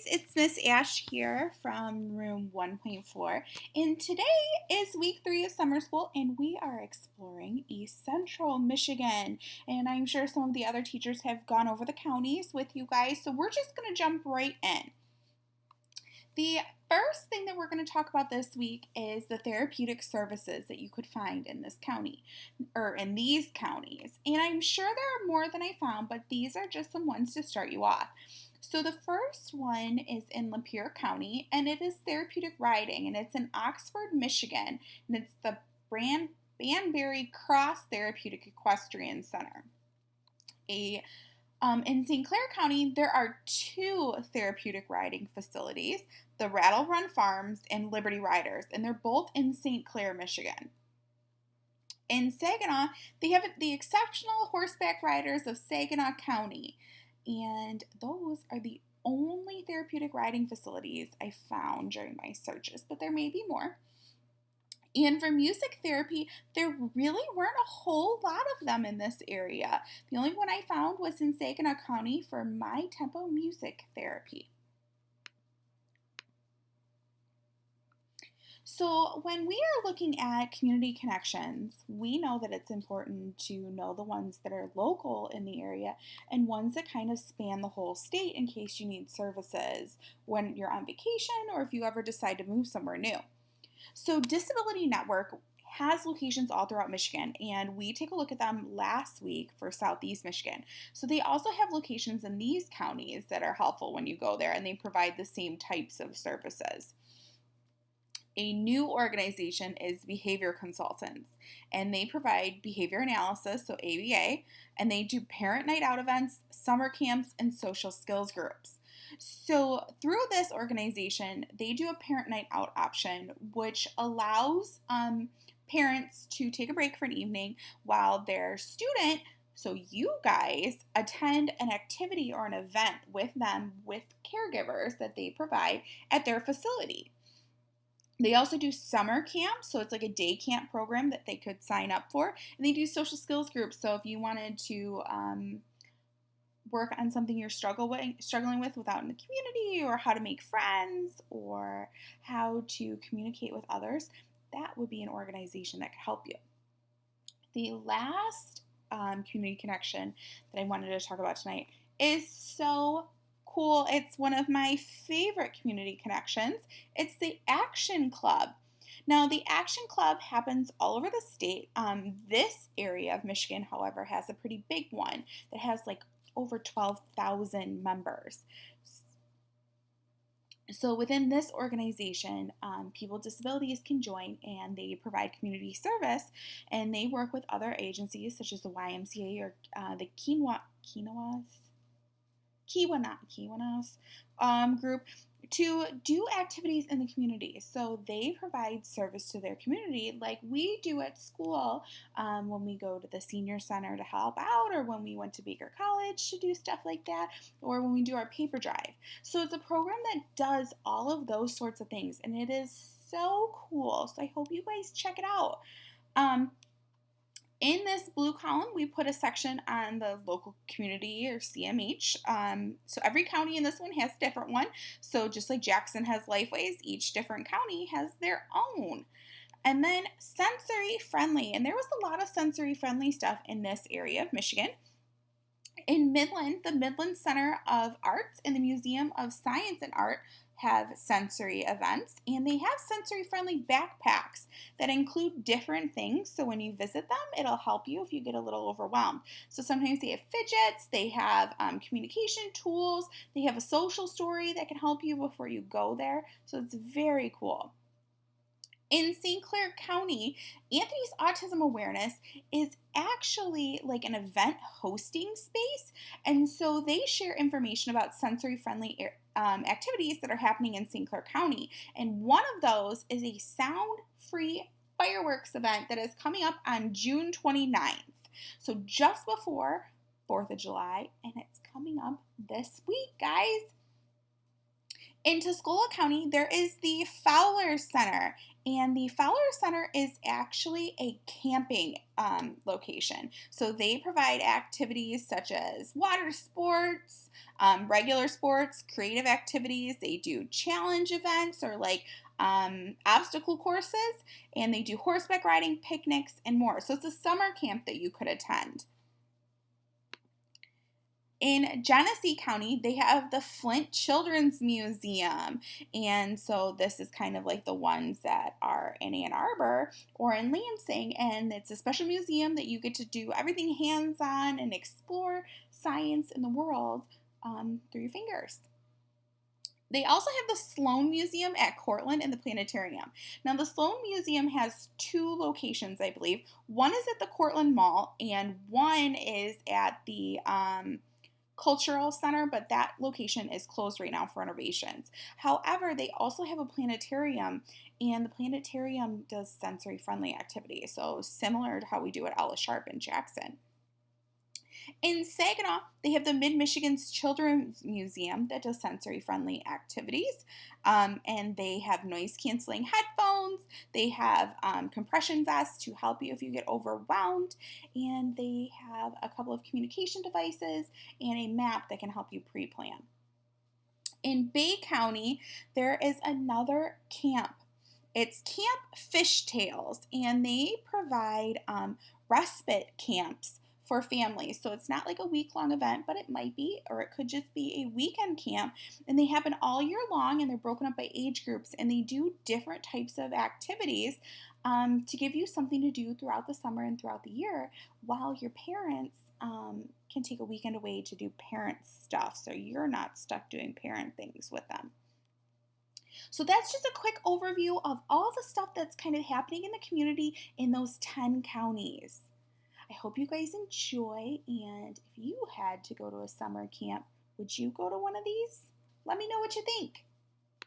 it's Miss Ash here from room 1.4, and today is week 3 of summer school, and we are exploring East Central Michigan, and I'm sure some of the other teachers have gone over the counties with you guys, so we're just going to jump right in. The first thing that we're going to talk about this week is the therapeutic services that you could find in this county, or in these counties, and I'm sure there are more than I found, but these are just some ones to start you off. So the first one is in Lapeer County, and it is Therapeutic Riding, and it's in Oxford, Michigan, and it's the Banbury Cross Therapeutic Equestrian Center. In St. Clair County, there are 2 therapeutic riding facilities, the Rattle Run Farms and Liberty Riders, and they're both in St. Clair, Michigan. In Saginaw, they have the Exceptional Horseback Riders of Saginaw County, and those are the only therapeutic riding facilities I found during my searches, but there may be more. And for music therapy, there really weren't a whole lot of them in this area. The only one I found was in Saginaw County for My Tempo Music Therapy. So when we are looking at community connections, we know that it's important to know the ones that are local in the area and ones that kind of span the whole state in case you need services when you're on vacation or if you ever decide to move somewhere new. So Disability Network has locations all throughout Michigan, and we take a look at them last week for Southeast Michigan. So they also have locations in these counties that are helpful when you go there, and they provide the same types of services. A new organization is Behavior Consultants, and they provide behavior analysis, so ABA, and they do parent night out events, summer camps, and social skills groups. So through this organization, they do a parent night out option, which allows parents to take a break for an evening while their student, so you guys, attend an activity or an event with them with caregivers that they provide at their facility. They also do summer camps, so it's like a day camp program that they could sign up for. And they do social skills groups, so if you wanted to work on something you're struggling with without in the community, or how to make friends, or how to communicate with others, that would be an organization that could help you. The last community connection that I wanted to talk about tonight is so cool. It's one of my favorite community connections. It's the Action Club. Now, the Action Club happens all over the state. This area of Michigan, however, has a pretty big one that has like over 12,000 members. So within this organization, people with disabilities can join, and they provide community service, and they work with other agencies such as the YMCA or the Kiwanis group to do activities in the community. So they provide service to their community like we do at school when we go to the senior center to help out, or when we went to Baker College to do stuff like that, or when we do our paper drive. So it's a program that does all of those sorts of things, and it is so cool. So I hope you guys check it out. In this blue column, we put a section on the local community, or CMH. So every county in this one has a different one. So just like Jackson has Lifeways, each different county has their own. And then sensory friendly. And there was a lot of sensory friendly stuff in this area of Michigan. In Midland, the Midland Center of Arts and the Museum of Science and Art have sensory events, and they have sensory-friendly backpacks that include different things. So when you visit them, it'll help you if you get a little overwhelmed. So sometimes they have fidgets, they have communication tools, they have a social story that can help you before you go there. So it's very cool. In St. Clair County, Anthony's Autism Awareness is actually like an event hosting space, and so they share information about sensory-friendly activities that are happening in St. Clair County, and one of those is a sound-free fireworks event that is coming up on June 29th, so just before 4th of July, and it's coming up this week, guys. In Tuscola County, there is the Fowler Center, And the Fowler Center is actually a camping location. So they provide activities such as water sports, regular sports, creative activities. They do challenge events or like obstacle courses, and they do horseback riding, picnics, and more. So it's a summer camp that you could attend. In Genesee County, they have the Flint Children's Museum. And so this is kind of like the ones that are in Ann Arbor or in Lansing. And it's a special museum that you get to do everything hands-on and explore science in the world through your fingers. They also have the Sloane Museum at Cortland and the Planetarium. Now, the Sloane Museum has 2 locations, I believe. One is at the Cortland Mall, and one is at the Cultural Center, but that location is closed right now for renovations. However, they also have a planetarium, and the planetarium does sensory-friendly activities, so similar to how we do at Ella Sharp in Jackson. In Saginaw, they have the Mid-Michigan's Children's Museum that does sensory-friendly activities, and they have noise-canceling headphones, they have compression vests to help you if you get overwhelmed, and they have a couple of communication devices and a map that can help you pre-plan. In Bay County, there is another camp. It's Camp Fishtails, and they provide respite camps for families. So it's not like a week-long event, but it might be, or it could just be a weekend camp. And they happen all year long, and they're broken up by age groups, and they do different types of activities to give you something to do throughout the summer and throughout the year, while your parents can take a weekend away to do parent stuff, so you're not stuck doing parent things with them. So that's just a quick overview of all the stuff that's kind of happening in the community in those 10 counties. I hope you guys enjoy, and if you had to go to a summer camp, would you go to one of these? Let me know what you think.